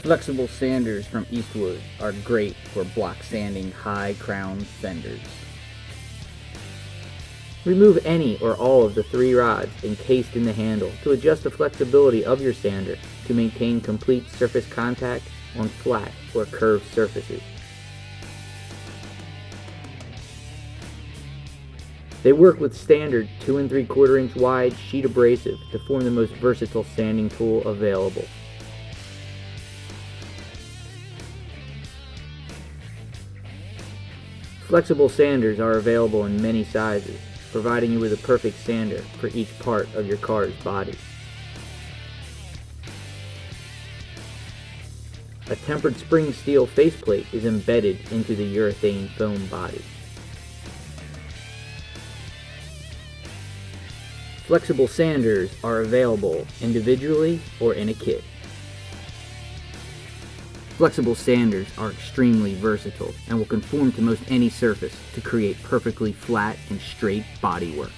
Flexible sanders from Eastwood are great for block sanding high crown fenders. Remove any or all of the 3 rods encased in the handle to adjust the flexibility of your sander to maintain complete surface contact on flat or curved surfaces. They work with standard 2 3/4 inch wide sheet abrasive to form the most versatile sanding tool available. Flexible sanders are available in many sizes, providing you with a perfect sander for each part of your car's body. A tempered spring steel faceplate is embedded into the urethane foam body. Flexible sanders are available individually or in a kit. Flexible sanders are extremely versatile and will conform to most any surface to create perfectly flat and straight bodywork.